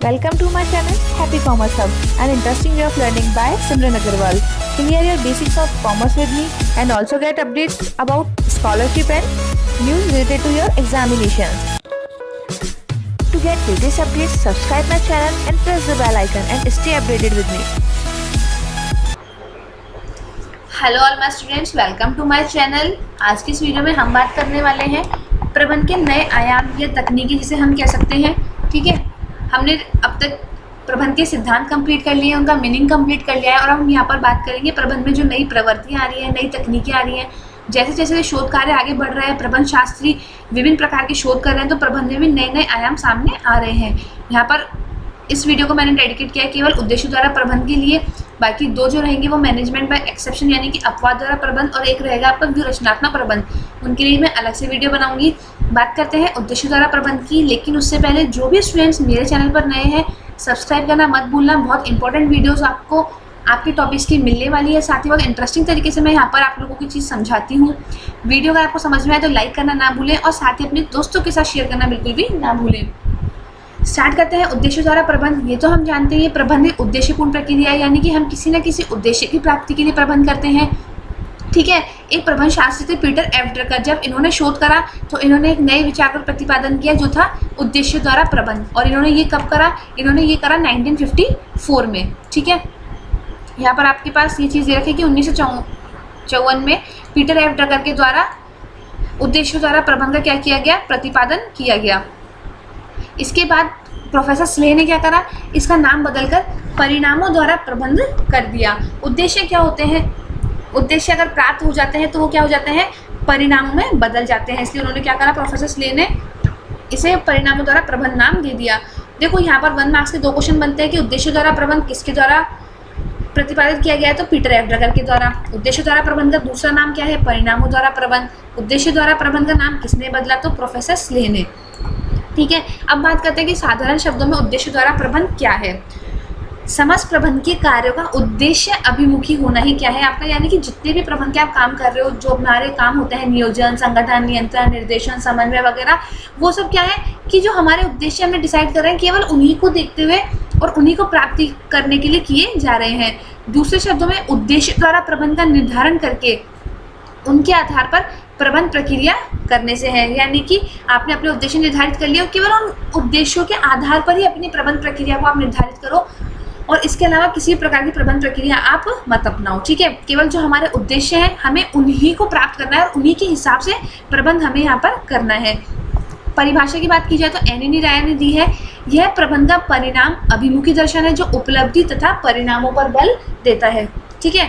Welcome to my channel Happy Commerce Hub, an interesting way of learning by Simran Agarwal. Clear your basics of commerce with me and also get updates about scholarship and news related to your examinations. To get latest updates, subscribe my channel and press the bell icon and stay updated with me. Hello all my students, welcome to my channel. आज की इस video में हम बात करने वाले हैं प्रबंध के नए आयाम या तकनीकी जिसे हम कह सकते हैं। ठीक है, हमने अब तक प्रबंध के सिद्धांत कंप्लीट कर लिए हैं, उनका मीनिंग कंप्लीट कर लिया है और हम यहाँ पर बात करेंगे प्रबंध में जो नई प्रवृत्तियाँ आ रही हैं, नई तकनीकें आ रही हैं। जैसे जैसे शोध कार्य आगे बढ़ रहा है, प्रबंध शास्त्री विभिन्न प्रकार के शोध कर रहे हैं, तो प्रबंध में भी नए नए आयाम सामने आ रहे हैं। यहाँ पर इस वीडियो को मैंने डेडिकेट किया है केवल उद्देश्य द्वारा प्रबंध के लिए। बाकी दो जो रहेंगे वो मैनेजमेंट बाय एक्सेप्शन यानी कि अपवाद द्वारा प्रबंध, और एक रहेगा आपका व्यूहरचनात्मक प्रबंध। उनके लिए मैं अलग से वीडियो बनाऊंगी। बात करते हैं उद्देश्य द्वारा प्रबंध की, लेकिन उससे पहले जो भी स्टूडेंट्स मेरे चैनल पर नए हैं सब्सक्राइब करना मत भूलना। बहुत इंपॉर्टेंट वीडियोज़ आपको आपके टॉपिक्स की मिलने वाली है। साथ ही बहुत इंटरेस्टिंग तरीके से मैं यहाँ पर आप लोगों की चीज़ समझाती हूँ। वीडियो अगर आपको समझ में आए तो लाइक करना ना भूलें और साथ ही अपने दोस्तों के साथ शेयर करना बिल्कुल भी ना भूलें। स्टार्ट करते हैं उद्देश्य द्वारा प्रबंध। ये तो हम जानते हैं, ये प्रबंध एक उद्देश्यपूर्ण प्रक्रिया है, यानी कि हम किसी न किसी उद्देश्य की प्राप्ति के लिए प्रबंध करते हैं। ठीक है, एक प्रबंध शास्त्री थे पीटर एफ ड्रकर। जब इन्होंने शोध करा तो इन्होंने एक नए विचार का प्रतिपादन किया जो था उद्देश्य द्वारा प्रबंध, और इन्होंने ये कब करा? इन्होंने ये करा 1954 में। ठीक है, यहाँ पर आपके पास ये चीज़ दे रखी कि 1954 में पीटर एफ ड्रकर के द्वारा उद्देश्य द्वारा प्रबंध का क्या किया गया? प्रतिपादन किया गया। इसके बाद प्रोफेसर स्लेह ने क्या करा? इसका नाम बदलकर परिणामों द्वारा प्रबंध कर दिया। उद्देश्य क्या होते हैं? उद्देश्य अगर प्राप्त हो जाते हैं तो वो क्या हो जाते हैं? परिणामों में बदल जाते हैं। इसलिए उन्होंने क्या करा? प्रोफेसर स्लेह ने इसे परिणामों द्वारा प्रबंध नाम दे दिया। देखो यहाँ पर 1 मार्क्स के 2 क्वेश्चन बनते हैं कि उद्देश्य द्वारा प्रबंध किसके द्वारा प्रतिपादित किया गया है? तो पीटर एफ ड्रकर के द्वारा। उद्देश्य द्वारा प्रबंध का दूसरा नाम क्या है? परिणामों द्वारा प्रबंध। उद्देश्य द्वारा प्रबंध का नाम किसने बदला? तो प्रोफेसर स्लेह ने। ठीक है, अब बात करते हैं कि साधारण शब्दों में उद्देश्य द्वारा प्रबंध क्या है। समस्त प्रबंध के कार्यों का उद्देश्य अभिमुखी होना ही क्या है आपका, यानी कि जितने भी प्रबंध के आप काम कर रहे हो, जो हमारे काम होते हैं नियोजन, संगठन, नियंत्रण, निर्देशन, समन्वय वगैरह, वो सब क्या है कि जो हमारे उद्देश्य हमने डिसाइड कर रहे हैं केवल उन्हीं को देखते हुए और उन्हीं को प्राप्ति करने के लिए किए जा रहे हैं। दूसरे शब्दों में उद्देश्य द्वारा प्रबंध का निर्धारण करके उनके आधार पर प्रबंध प्रक्रिया करने से है, यानी कि आपने अपने उद्देश्य निर्धारित कर लिया और केवल उन उद्देश्यों के आधार पर ही अपनी प्रबंध प्रक्रिया को आप निर्धारित करो और इसके अलावा किसी प्रकार की प्रबंध प्रक्रिया आप मत अपनाओ। ठीक है, केवल जो हमारे उद्देश्य हैं हमें उन्हीं को प्राप्त करना है और उन्हीं के हिसाब से प्रबंध हमें यहाँ पर करना है। परिभाषा की बात की जाए तो एनी राय ने दी है, यह प्रबंध का परिणाम अभिमुखी दर्शन है जो उपलब्धि तथा परिणामों पर बल देता है। ठीक है,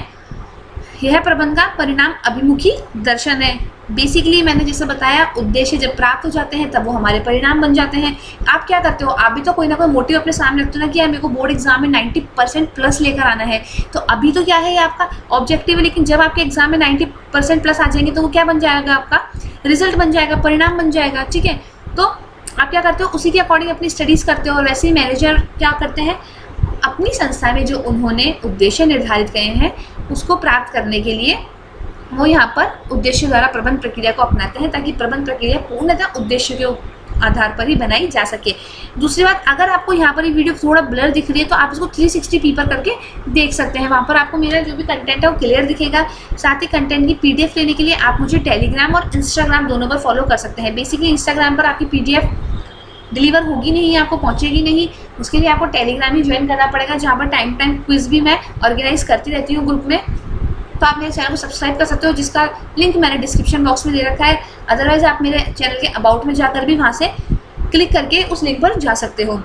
यह प्रबंध का परिणाम अभिमुखी दर्शन है। बेसिकली मैंने जैसे बताया, उद्देश्य जब प्राप्त हो जाते हैं तब वो हमारे परिणाम बन जाते हैं। आप क्या करते हो? आप भी तो कोई ना कोई मोटिव अपने सामने रखते हो ना कि यार मेरे को बोर्ड एग्जाम में 90% प्लस लेकर आना है। तो अभी तो क्या है, ये आपका ऑब्जेक्टिव है, लेकिन जब आपके एग्जाम में 90% प्लस आ जाएंगे तो वो क्या बन जाएगा? आपका रिजल्ट बन जाएगा, परिणाम बन जाएगा। ठीक है, तो आप क्या करते हो? उसी के अकॉर्डिंग अपनी स्टडीज़ करते हो। और वैसे ही मैनेजर क्या करते हैं? अपनी संस्था में जो उन्होंने उद्देश्य निर्धारित किए हैं उसको प्राप्त करने के लिए वो यहाँ पर उद्देश्य द्वारा प्रबंध प्रक्रिया को अपनाते हैं ताकि प्रबंध प्रक्रिया पूर्णतः उद्देश्य के आधार पर ही बनाई जा सके। दूसरी बात, अगर आपको यहाँ पर ये वीडियो थोड़ा ब्लर दिख रही है तो आप इसको 360p पर करके देख सकते हैं। वहाँ पर आपको मेरा जो भी कंटेंट है वो क्लियर दिखेगा। साथ ही कंटेंट की PDF लेने के लिए आप मुझे टेलीग्राम और इंस्टाग्राम दोनों पर फॉलो कर सकते हैं। बेसिकली इंस्टाग्राम पर आपकी PDF डिलीवर होगी नहीं, आपको पहुंचेगी नहीं, उसके लिए आपको टेलीग्राम ही ज्वाइन करना पड़ेगा, जहाँ पर टाइम क्विज भी मैं ऑर्गेनाइज करती रहती हूँ ग्रुप में। तो आप मेरे चैनल को सब्सक्राइब कर सकते हो, जिसका लिंक मैंने डिस्क्रिप्शन बॉक्स में दे रखा है। अदरवाइज आप मेरे चैनल के अबाउट में जाकर भी वहाँ से क्लिक करके उस लिंक पर जा सकते हो।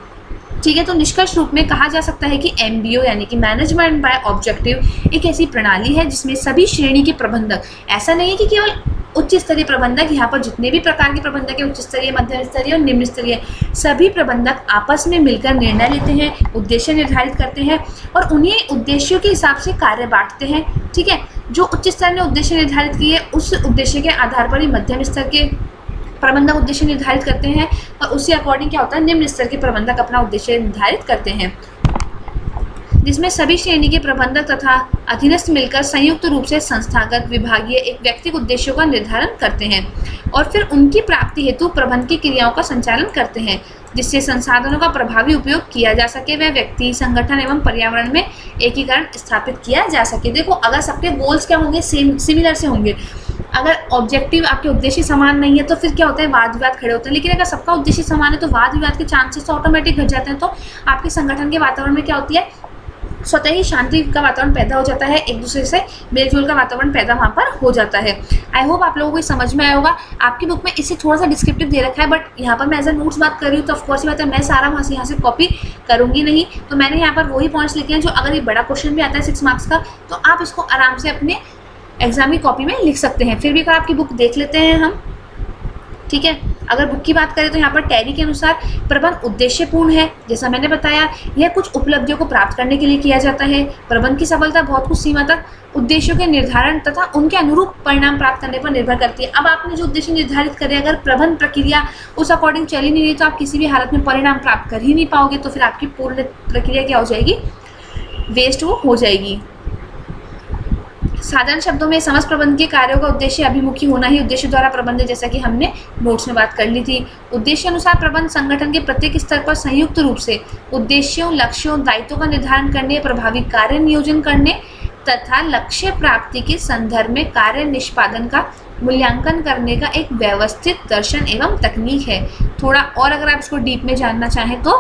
ठीक है, तो निष्कर्ष रूप में कहा जा सकता है कि MBO यानी कि मैनेजमेंट बाय ऑब्जेक्टिव एक ऐसी प्रणाली है जिसमें सभी श्रेणी के प्रबंधक, ऐसा नहीं है कि केवल उच्च स्तरीय प्रबंधक, यहाँ पर जितने भी प्रकार के प्रबंधक है, उच्च स्तरीय, मध्यम स्तरीय और निम्न स्तरीय, सभी प्रबंधक आपस में मिलकर निर्णय लेते हैं, उद्देश्य निर्धारित करते हैं और उन्हीं उद्देश्यों के हिसाब से कार्य बांटते हैं। ठीक है, जो उच्च स्तर ने उद्देश्य निर्धारित किए उस उद्देश्य के आधार पर ही मध्यम स्तर के प्रबंधक उद्देश्य निर्धारित करते हैं और उसी अकॉर्डिंग क्या होता है, निम्न स्तर के प्रबंधक अपना उद्देश्य निर्धारित करते हैं। जिसमें सभी श्रेणी के प्रबंधक तथा अधीनस्थ मिलकर संयुक्त रूप से संस्थागत, विभागीय, एक व्यक्तिगत उद्देश्यों का निर्धारण करते हैं और फिर उनकी प्राप्ति हेतु प्रबंध की क्रियाओं का संचालन करते हैं, जिससे संसाधनों का प्रभावी उपयोग किया जा सके, वह व्यक्ति, संगठन एवं पर्यावरण में एकीकरण स्थापित किया जा सके। देखो, अगर सबके गोल्स क्या होंगे, सिमिलर से होंगे, अगर ऑब्जेक्टिव आपके उद्देश्य समान नहीं है तो फिर क्या होता है, वाद विवाद खड़े होते हैं। लेकिन अगर सबका उद्देश्य समान है तो वाद विवाद के चांसेस तो ऑटोमेटिक घट जाते हैं। तो आपके संगठन के वातावरण में क्या होती है, स्वतः ही शांति का वातावरण पैदा हो जाता है, एक दूसरे से मेलजोल का वातावरण पैदा वहाँ पर हो जाता है। आई होप आप लोगों को समझ में आया होगा। आपकी बुक में इससे थोड़ा सा डिस्क्रिप्टिव दे रखा है, बट यहाँ पर मैं एज अ नोट्स बात कर रही हूँ तो ऑफकोर्स ये बात है, मैं सारा वहाँ से यहाँ से कॉपी करूँगी नहीं। तो मैंने यहाँ पर वही पॉइंट्स लिखे हैं जो अगर ये बड़ा क्वेश्चन भी आता है 6 मार्क्स का तो आप इसको आराम से अपने एग्जाम की कॉपी में लिख सकते हैं। फिर भी अगर आपकी बुक देख लेते हैं हम, ठीक है। अगर बुक की बात करें तो यहाँ पर टैरी के अनुसार प्रबंध उद्देश्यपूर्ण है। जैसा मैंने बताया, यह कुछ उपलब्धियों को प्राप्त करने के लिए किया जाता है। प्रबंध की सफलता बहुत कुछ सीमा तक उद्देश्यों के निर्धारण तथा उनके अनुरूप परिणाम प्राप्त करने पर निर्भर करती है। अब आपने जो उद्देश्य निर्धारित करे, अगर प्रबंध प्रक्रिया उस अकॉर्डिंग चली नहीं रही तो आप किसी भी हालत में परिणाम प्राप्त कर ही नहीं पाओगे। तो फिर आपकी पूर्ण प्रक्रिया क्या हो जाएगी, वेस्ट वो हो जाएगी। साधारण शब्दों में समस्त प्रबंध के कार्यों का उद्देश्य अभिमुखी होना ही उद्देश्य द्वारा प्रबंध है, जैसा कि हमने नोट्स में बात कर ली थी। उद्देश्य अनुसार प्रबंध संगठन के प्रत्येक स्तर पर संयुक्त रूप से उद्देश्यों, लक्ष्यों, दायित्वों का निर्धारण करने, प्रभावी कार्य नियोजन करने तथा लक्ष्य प्राप्ति के संदर्भ में कार्य निष्पादन का मूल्यांकन करने का एक व्यवस्थित दर्शन एवं तकनीक है। थोड़ा और अगर आप इसको डीप में जानना चाहें तो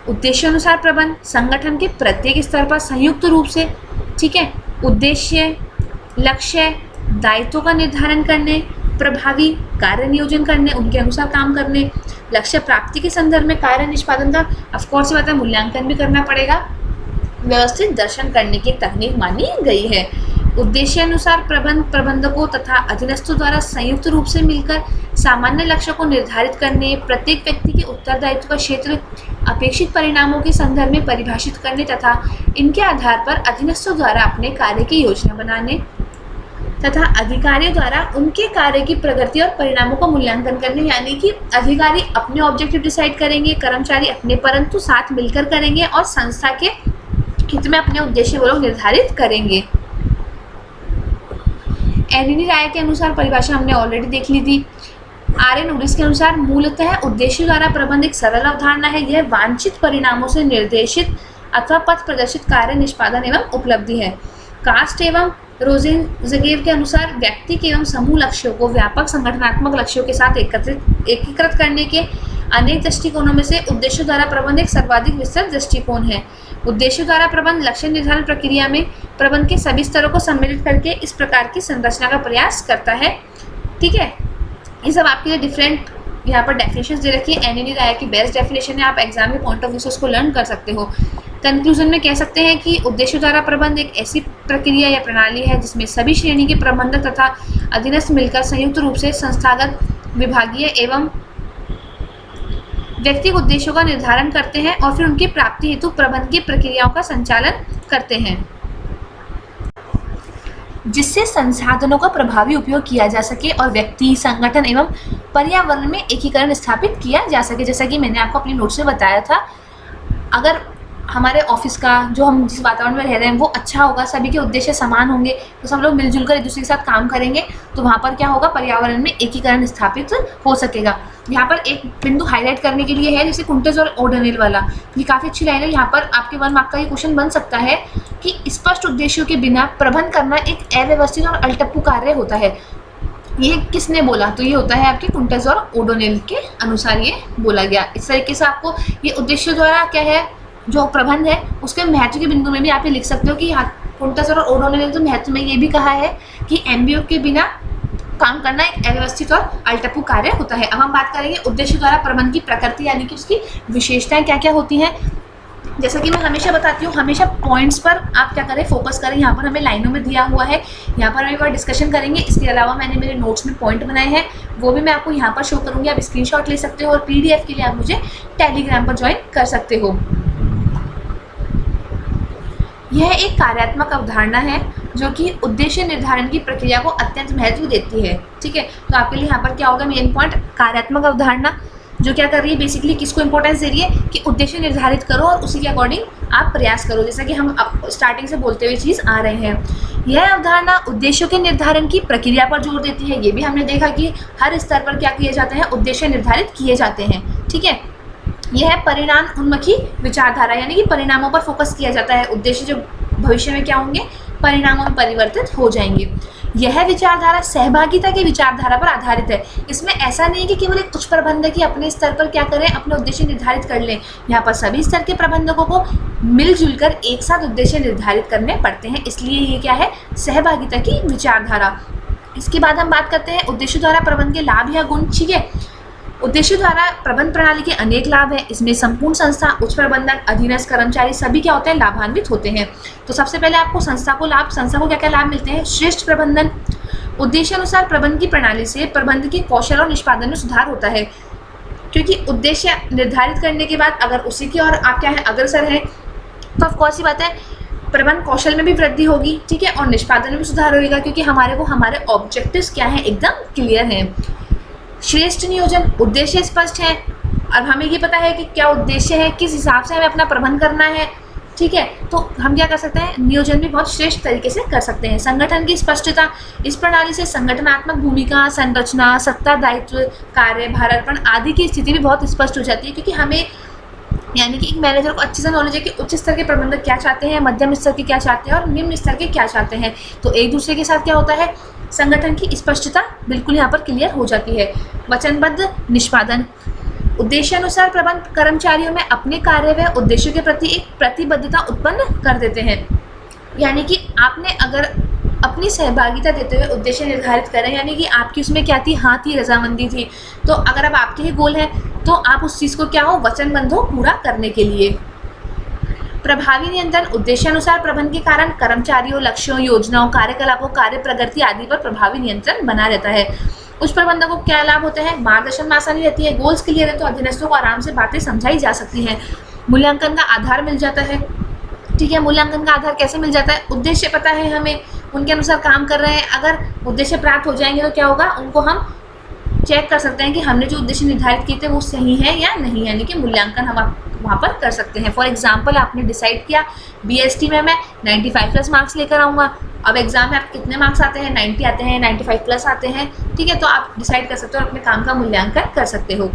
उद्देश्य अनुसार प्रबंध संगठन के प्रत्येक स्तर पर संयुक्त रूप से, ठीक है, उद्देश्य, लक्ष्य, दायित्वों का निर्धारण करने, प्रभावी कार्य नियोजन करने, उनके अनुसार काम करने, लक्ष्य प्राप्ति के संदर्भ में कार्य निष्पादन का ऑफकोर्स बात है मूल्यांकन भी करना पड़ेगा, व्यवस्थित दर्शन करने की तकनीक मानी गई है। उद्देश्य अनुसार प्रबंध प्रबंधकों तथा अधीनस्थों द्वारा संयुक्त रूप से मिलकर सामान्य लक्ष्य को निर्धारित करने, प्रत्येक व्यक्ति के उत्तरदायित्व का क्षेत्र अपेक्षित परिणामों के संदर्भ में परिभाषित करने तथा इनके आधार पर अधीनस्थों द्वारा अपने कार्य की योजना बनाने तथा अधिकारियों द्वारा उनके कार्य की प्रगति और परिणामों का मूल्यांकन करने। यानी कि अधिकारी अपने ऑब्जेक्टिव डिसाइड करेंगे, कर्मचारी अपने, परंतु साथ मिलकर करेंगे और संस्था के हित में अपने उद्देश्य वो लोग निर्धारित करेंगे। एनिनी राय के अनुसार परिभाषा हमने ऑलरेडी देख ली थी। आर.एन. उरिस के अनुसार मूलतः उद्देश्य द्वारा प्रबंध एक सरल अवधारणा है। यह वांछित परिणामों से निर्देशित अथवा पथ प्रदर्शित कार्य निष्पादन एवं उपलब्धि है। कास्ट एवं रोजेनजेगेव के अनुसार व्यक्ति एवं समूह लक्ष्यों को व्यापक संगठनात्मक लक्ष्यों के साथ एकीकृत करने के अनेक दृष्टिकोणों में से उद्देश्य द्वारा प्रबंध एक सर्वाधिक विस्तृत दृष्टिकोण है। उद्देश्य द्वारा प्रबंध लक्ष्य निर्धारण प्रक्रिया में प्रबंध के सभी स्तरों को सम्मिलित करके इस प्रकार की संरचना का प्रयास करता है। ठीक है, ये सब आपके लिए डिफरेंट यहाँ पर डेफिनेशंस दे रखी है। एनिनी राय की बेस्ट डेफिनेशन है, आप एग्जाम के पॉइंट ऑफ व्यू से उसको लर्न कर सकते हो। कंक्लूजन में कह सकते हैं कि उद्देश्य द्वारा प्रबंध एक ऐसी प्रक्रिया या प्रणाली है जिसमें सभी श्रेणी के प्रबंधक तथा अधीनस्थ मिलकर संयुक्त रूप से संस्थागत, विभागीय एवं व्यक्तिगत उद्देश्यों का निर्धारण करते हैं और फिर उनकी प्राप्ति हेतु प्रबंध की प्रक्रियाओं का संचालन करते हैं, जिससे संसाधनों का प्रभावी उपयोग किया जा सके और व्यक्ति, संगठन एवं पर्यावरण में एकीकरण स्थापित किया जा सके। जैसा कि मैंने आपको अपने नोट्स में बताया था, अगर हमारे ऑफिस का जो हम जिस वातावरण में रह रहे हैं वो अच्छा होगा, सभी के उद्देश्य समान होंगे, तो सब लोग मिलजुल कर एक दूसरे के साथ काम करेंगे, तो वहाँ पर क्या होगा, पर्यावरण में एकीकरण स्थापित हो सकेगा। यहाँ पर एक बिंदु हाईलाइट करने के लिए है, जैसे कुंटेज और ओडोनिल वाला, ये काफ़ी अच्छी लाइन है। यहाँ पर आपके 1 मार्क का ये क्वेश्चन बन सकता है कि स्पष्ट उद्देश्यों के बिना प्रबंध करना एक अव्यवस्थित और अल्टप्पू कार्य होता है। ये किसने बोला? तो ये होता है आपके कुंटेज और ओडोनिल के अनुसार ये बोला गया। इस तरीके से आपको ये उद्देश्य द्वारा क्या है, जो प्रबंध है उसके महत्व के बिंदु में भी आप ये लिख सकते हो कि कुंटेज और ओडोनिल ने तो महत्व में ये भी कहा है कि एमबीओ के बिना काम करना एक अव्यवस्थित और अल्टप्पू कार्य होता है। अब हम बात करेंगे उद्देश्य द्वारा प्रबंध की प्रकृति, यानी कि उसकी विशेषताएं क्या क्या होती हैं। जैसा कि मैं हमेशा बताती हूँ, हमेशा पॉइंट्स पर आप क्या करें, फोकस करें। यहाँ पर हमें लाइनों में दिया हुआ है, यहाँ पर हम एक बार डिस्कशन करेंगे। इसके अलावा मैंने मेरे नोट्स में पॉइंट बनाए हैं, वो भी मैं आपको यहाँ पर शो करूँगी। आप स्क्रीनशॉट ले सकते हो और पीडीएफ के लिए आप मुझे टेलीग्राम पर ज्वाइन कर सकते हो। यह एक कार्यात्मक अवधारणा है जो कि उद्देश्य निर्धारण की प्रक्रिया को अत्यंत महत्व देती है। ठीक है, तो आपके लिए यहाँ पर क्या होगा, मेन पॉइंट कार्यात्मक अवधारणा। जो क्या कर रही है, बेसिकली किसको इंपॉर्टेंस दे रही है कि उद्देश्य निर्धारित करो और उसी के अकॉर्डिंग आप प्रयास करो, जैसा कि हम स्टार्टिंग से बोलते हुए चीज़ आ रहे हैं। यह अवधारणा उद्देश्यों के निर्धारण की प्रक्रिया पर जोर देती है। ये भी हमने देखा कि हर स्तर पर क्या किए जाते हैं, उद्देश्य निर्धारित किए जाते हैं। ठीक है, यह परिणाम उन्मुखी विचारधारा, यानी कि परिणामों पर फोकस किया जाता है। उद्देश्य जो भविष्य में क्या होंगे, परिणामों में परिवर्तित हो जाएंगे। यह विचारधारा सहभागिता की विचारधारा पर आधारित है। इसमें ऐसा नहीं है कि केवल एक उच्च प्रबंधक ही अपने स्तर पर क्या करें, अपने उद्देश्य निर्धारित कर लें। यहाँ पर सभी स्तर के प्रबंधकों को मिलजुल कर एक साथ उद्देश्य निर्धारित करने पड़ते हैं, इसलिए ये क्या है, सहभागिता की विचारधारा। इसके बाद हम बात करते हैं उद्देश्य द्वारा प्रबंध के लाभ या गुण। ठीक है, उद्देश्य द्वारा प्रबंध प्रणाली के अनेक लाभ हैं। इसमें संपूर्ण संस्था, उच्च प्रबंधक, अधीनस्थ कर्मचारी सभी क्या होते हैं, लाभान्वित होते हैं। तो सबसे पहले आपको संस्था को क्या क्या लाभ मिलते हैं, श्रेष्ठ प्रबंधन। उद्देश्य अनुसार प्रबंध की प्रणाली से प्रबंध के कौशल और निष्पादन में सुधार होता है, क्योंकि उद्देश्य निर्धारित करने के बाद अगर उसी की ओर आप क्या है, अग्रसर है, तो ऑफकोर्स ही बात है प्रबंध कौशल में भी वृद्धि होगी। ठीक है, और निष्पादन में भी सुधार होगा, क्योंकि हमारे ऑब्जेक्टिव्स क्या है, एकदम क्लियर हैं। श्रेष्ठ नियोजन, उद्देश्य स्पष्ट है, अब हमें ये पता है कि क्या उद्देश्य है, किस हिसाब से हमें अपना प्रबंध करना है। ठीक है, तो हम क्या कर सकते हैं, नियोजन भी बहुत श्रेष्ठ तरीके से कर सकते हैं। संगठन की स्पष्टता, इस प्रणाली से संगठनात्मक भूमिका, संरचना, सत्ता, दायित्व, कार्य, भारार्पण आदि की स्थिति भी बहुत स्पष्ट हो जाती है, क्योंकि हमें यानी कि एक मैनेजर को अच्छे से नॉलेज है कि उच्च स्तर के प्रबंधक क्या चाहते हैं, मध्यम स्तर के क्या चाहते हैं और निम्न स्तर के क्या चाहते हैं। तो एक दूसरे के साथ क्या होता है, संगठन की स्पष्टता बिल्कुल यहाँ पर क्लियर हो जाती है। वचनबद्ध निष्पादन, उद्देश्य अनुसार प्रबंध कर्मचारियों में अपने कार्य व उद्देश्य के प्रति एक प्रतिबद्धता उत्पन्न कर देते हैं। यानी कि आपने अगर अपनी सहभागिता देते हुए उद्देश्य निर्धारित करें, यानी कि आपकी उसमें क्या थी, हाँ थी, रजामंदी थी, तो अगर अब आपके ही गोल है तो आप उस चीज़ को क्या हो, वचनबद्ध हो पूरा करने के लिए। प्रभावी नियंत्रण, उद्देश्य अनुसार प्रबंध के कारण कर्मचारियों, लक्ष्यों, योजनाओं, कार्यकलापों, कार्य प्रगति आदि पर प्रभावी नियंत्रण बना रहता है। उच्च प्रबंधकों को क्या लाभ होते हैं, मार्गदर्शन में आसानी रहती है, गोल्स क्लियर है तो अधीनस्थों को आराम से बातें समझाई जा सकती हैं। मूल्यांकन का आधार मिल जाता है। ठीक है, मूल्यांकन का आधार कैसे मिल जाता है, उद्देश्य पता है हमें, उनके अनुसार काम कर रहे हैं। अगर उद्देश्य प्राप्त हो जाएंगे तो क्या होगा, उनको हम चेक कर सकते हैं कि हमने जो उद्देश्य निर्धारित किए थे वो सही है या नहीं, यानी कि मूल्यांकन हम वहाँ पर कर सकते हैं। फॉर एग्जांपल आपने डिसाइड किया बीएसटी में मैं 95 प्लस मार्क्स लेकर आऊँगा, अब एग्जाम में आप कितने मार्क्स आते हैं, 90 आते हैं, 95 प्लस आते हैं। ठीक है, तो आप डिसाइड कर सकते हो और अपने काम का मूल्यांकन कर सकते हो।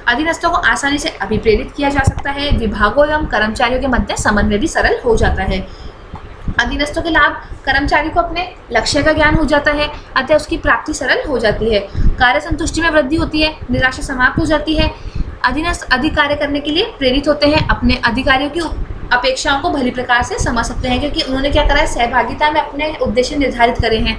अधीनस्थों को आसानी से अभिप्रेरित किया जा सकता है। विभागों एवं कर्मचारियों के मध्य समन्वय भी सरल हो जाता है। अधीनस्थों के लाभ, कर्मचारी को अपने लक्ष्य का ज्ञान हो जाता है, अतः उसकी प्राप्ति सरल हो जाती है। कार्य संतुष्टि में वृद्धि होती है, निराशा समाप्त हो जाती है। अधीनस्थ अधिक कार्य करने के लिए प्रेरित होते हैं, अपने अधिकारियों की अपेक्षाओं को भली प्रकार से समझ सकते हैं, क्योंकि उन्होंने क्या करा है, सहभागिता में अपने उद्देश्य निर्धारित करे हैं,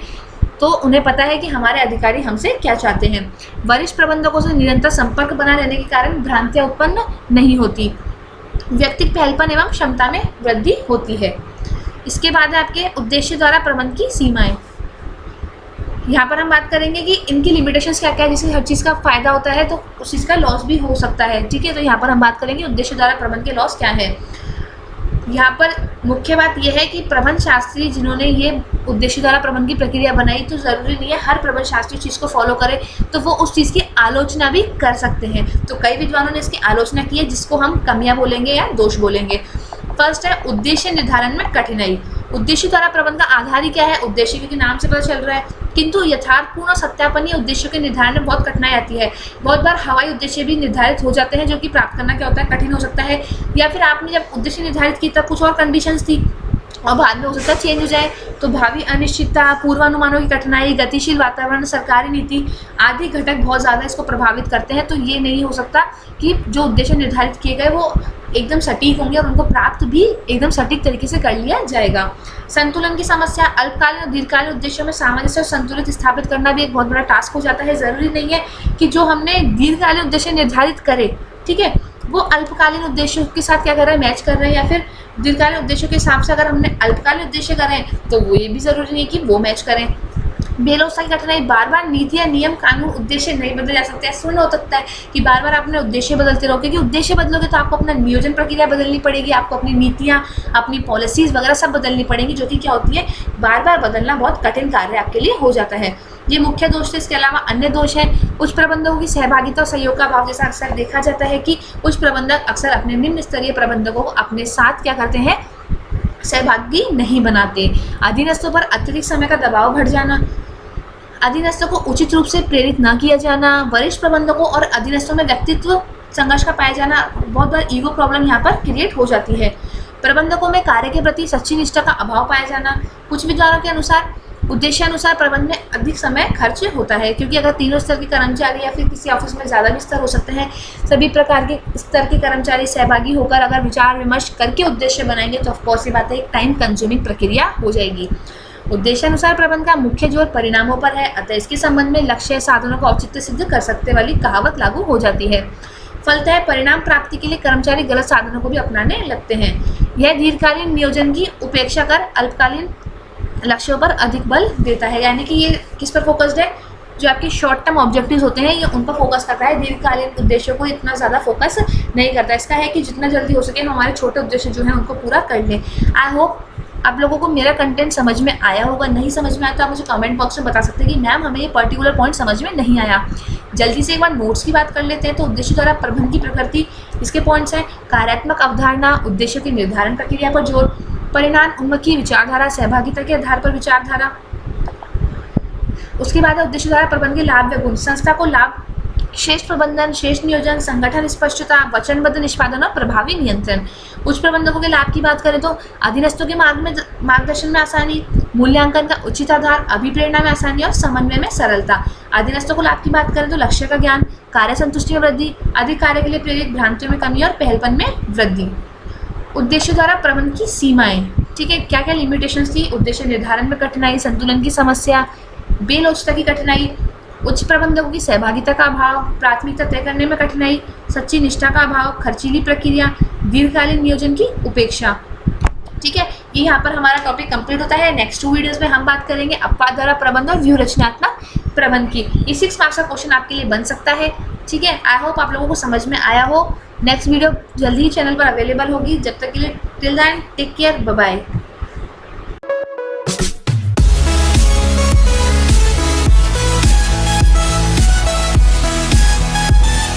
तो उन्हें पता है कि हमारे अधिकारी हमसे क्या चाहते हैं। वरिष्ठ प्रबंधकों से निरंतर संपर्क बना रहने के कारण भ्रांतियाँ उत्पन्न नहीं होती। व्यक्तिगत पहलपन एवं क्षमता में वृद्धि होती है। इसके बाद है आपके उद्देश्य द्वारा प्रबंध की सीमाएं। यहाँ पर हम बात करेंगे कि इनकी लिमिटेशंस क्या क्या है, जिससे हर चीज़ का फायदा होता है तो उस चीज़ का लॉस भी हो सकता है। ठीक है, तो यहाँ पर हम बात करेंगे उद्देश्य द्वारा प्रबंध के लॉस क्या है। यहाँ पर मुख्य बात यह है कि प्रबंध शास्त्री जिन्होंने ये उद्देश्य द्वारा प्रबंध की प्रक्रिया बनाई, तो ज़रूरी नहीं है हर प्रबंध शास्त्री चीज़ को फॉलो करे, तो वो उस चीज़ की आलोचना भी कर सकते हैं। तो कई विद्वानों ने इसकी आलोचना की है, जिसको हम कमियां बोलेंगे या दोष बोलेंगे। फर्स्ट है उद्देश्य निर्धारण में कठिनाई। उद्देश्य द्वारा प्रबंध का आधार ही क्या है, उद्देश्य, क्योंकि नाम से पता चल रहा है, किंतु यथार्थपूर्ण और सत्यापन या उद्देश्यों के निर्धारण में बहुत कठिनाई आती है। बहुत बार हवाई उद्देश्य भी निर्धारित हो जाते हैं, जो कि प्राप्त करना क्या होता है, कठिन हो सकता है। या फिर आपने जब उद्देश्य निर्धारित की तब कुछ और कंडीशंस थी और बाद में हो सकता है चेंज हो जाए, तो भावी अनिश्चितता, पूर्वानुमानों की कठिनाई, गतिशील वातावरण, सरकारी नीति आदि घटक बहुत ज़्यादा इसको प्रभावित करते हैं। तो ये नहीं हो सकता कि जो उद्देश्य निर्धारित किए गए वो एकदम सटीक होंगे और उनको प्राप्त भी एकदम सटीक तरीके से कर लिया जाएगा। संतुलन की समस्या, अल्पकालीन और दीर्घकालीन उद्देश्यों में सामंजस्य और संतुलित स्थापित करना भी एक बहुत बड़ा टास्क हो जाता है। ज़रूरी नहीं है कि जो हमने दीर्घकालीन उद्देश्य निर्धारित करे, ठीक है, वो अल्पकालीन उद्देश्यों के साथ क्या कर रहे हैं, मैच कर रहे हैं, या फिर दीर्घकालीन उद्देश्यों के हिसाब से अगर हमने अल्पकालीन उद्देश्य करें तो वो ये भी ज़रूरी नहीं है कि वो मैच करें। बेलोसा की कठिनाई, बार बार नीति या नियम कानून उद्देश्य नहीं बदले जा सकते। ऐसा नहीं हो सकता है कि बार बार आपने उद्देश्य बदलते रहो, क्योंकि उद्देश्य बदलोगे तो आपको अपना नियोजन प्रक्रिया बदलनी पड़ेगी, आपको अपनी नीतियाँ, अपनी पॉलिसीज़ वगैरह सब बदलनी पड़ेंगी, जो कि क्या होती है, बार बार बदलना बहुत कठिन कार्य आपके लिए हो जाता है। ये मुख्य दोष थे। इसके अलावा अन्य दोष हैं उच्च प्रबंधकों की सहभागिता और सहयोग का अभाव। जैसा अक्सर देखा जाता है कि उच्च प्रबंधक अक्सर अपने निम्न स्तरीय प्रबंधकों को अपने साथ क्या करते हैं, सहभागी नहीं बनाते। अधीनस्थों पर अत्यधिक समय का दबाव बढ़ जाना, अधीनस्थों को उचित रूप से प्रेरित न किया जाना, वरिष्ठ प्रबंधकों और अधीनस्थों में व्यक्तित्व संघर्ष का पाया जाना, बहुत बार ईगो प्रॉब्लम यहाँ पर क्रिएट हो जाती है। प्रबंधकों में कार्य के प्रति सच्ची निष्ठा का अभाव पाया जाना। कुछ विद्वानों के अनुसार उद्देश्यानुसार प्रबंधन में अधिक समय खर्च होता है, क्योंकि अगर तीनों स्तर के कर्मचारी या फिर किसी ऑफिस में ज़्यादा भी स्तर हो सकते हैं, सभी प्रकार के स्तर के कर्मचारी सहभागी होकर अगर विचार विमर्श करके उद्देश्य बनाएंगे तो ऑफकोर्स ये बात है एक टाइम कंज्यूमिंग प्रक्रिया हो जाएगी। उद्देश्यानुसार प्रबंधन का मुख्य जोर परिणामों पर है, अतः इसके संबंध में लक्ष्य साधनों का औचित्य सिद्ध कर सकते वाली कहावत लागू हो जाती है। फलतः परिणाम प्राप्ति के लिए कर्मचारी गलत साधनों को भी अपनाने लगते हैं। यह दीर्घकालीन नियोजन की उपेक्षा कर अल्पकालीन लक्ष्यों पर अधिक बल देता है। यानी कि ये किस पर फोकस्ड है, जो आपके शॉर्ट टर्म ऑब्जेक्टिव्स होते हैं ये उन पर फोकस करता है, दीर्घकालीन उद्देश्यों को इतना ज़्यादा फोकस नहीं करता। इसका है कि जितना जल्दी हो सके हम हमारे छोटे उद्देश्य जो हैं उनको पूरा कर लें। आई होप आप लोगों को मेरा कंटेंट समझ में आया होगा। नहीं समझ में आया तो आप मुझे कमेंट बॉक्स में बता सकते हैं कि मैम हमें ये पर्टिकुलर पॉइंट समझ में नहीं आया। जल्दी से एक बार नोट्स की बात कर लेते हैं। तो उद्देश्य द्वारा प्रबंधन की प्रकृति, इसके पॉइंट्स हैं कार्यात्मक अवधारणा, उद्देश्यों की निर्धारण प्रक्रिया पर जोर, परिणाम उन्मुखी विचारधारा, सहभागिता के आधार पर विचारधारा। उसके बाद है उद्देश्य द्वारा प्रबंधन के लाभ व गुण, संस्था को लाभ, श्रेष्ठ प्रबंधन, श्रेष्ठ नियोजन, संगठन स्पष्टता, वचनबद्ध निष्पादन और प्रभावी नियंत्रण। उच्च प्रबंधकों के लाभ की बात करें तो अधीनस्थों के मार्गदर्शन में आसानी, मूल्यांकन का उचित आधार, अभिप्रेरणा में आसानी और समन्वय में सरलता। अधीनस्थों को लाभ की बात करें तो लक्ष्य का ज्ञान, कार्य संतुष्टि में वृद्धि, अधिक कार्य के लिए प्रेरित, भ्रांतियों में कमी और पहलपन में वृद्धि। उद्देश्य द्वारा प्रबंधन की सीमाएं, ठीक है, क्या क्या लिमिटेशंस थी। उद्देश्य निर्धारण में कठिनाई, संतुलन की समस्या, बेलोचता की कठिनाई, उच्च प्रबंधकों की सहभागिता का अभाव, प्राथमिकता तय करने में कठिनाई, सच्ची निष्ठा का अभाव, खर्चीली प्रक्रिया, दीर्घकालीन नियोजन की उपेक्षा। ठीक है, ये यहाँ पर हमारा टॉपिक कंप्लीट होता है। नेक्स्ट 2 वीडियोस में हम बात करेंगे अपवाद द्वारा प्रबंधन और व्यूह रचनात्मक प्रबंधन की। ये 6 मार्क्स का क्वेश्चन आपके लिए बन सकता है। ठीक है, आई होप आप लोगों को समझ में आया हो। नेक्स्ट वीडियो जल्दी ही चैनल पर अवेलेबल होगी। जब तक के लिए till then take care, bye bye.